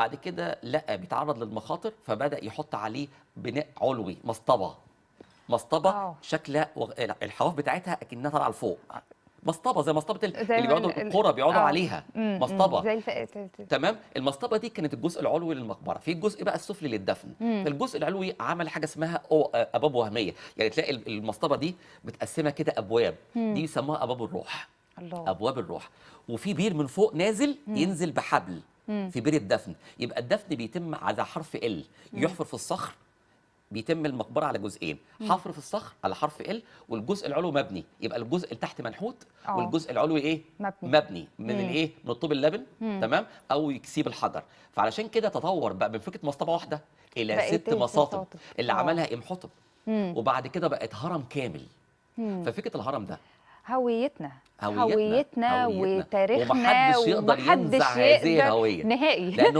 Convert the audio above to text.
بعد كده لقى بيتعرض للمخاطر فبدأ يحط عليه بناء علوي، مسطبه اه شكل الحواف بتاعتها اكنها طالعه لفوق، مسطبه زي مسطبه زي اللي ما بيقعدوا القرى بيقعدوا عليها، مسطبه. زي تمام. المسطبه دي كانت الجزء العلوي للمقبره، في الجزء بقى السفلي للدفن. فالجزء العلوي عمل حاجه اسمها ابواب وهميه، يعني تلاقي المسطبه دي متقسمه كده ابواب، دي بيسموها ابواب الروح. الله. ابواب الروح. وفي بير من فوق نازل ينزل بحبل في بير الدفن، يبقى الدفن بيتم على حرف ال، يحفر في الصخر، بيتم المقبره على جزئين، حفر في الصخر على حرف ال، والجزء العلوي مبني، يبقى الجزء اللي تحت منحوت والجزء العلوي ايه؟ مبني من الايه؟ من الطوب اللبن. تمام. او يكسيب الحجر. فعلشان كده تطور بقى من فكره مسطبه واحده الى بقت 6 مساطب اللي آه. عملها امحطب. وبعد كده بقت هرم كامل. ففكره الهرم ده هويتنا هويتنا وتاريخنا ومحدش يقدر ينزع هذه الهويه نهائي لانه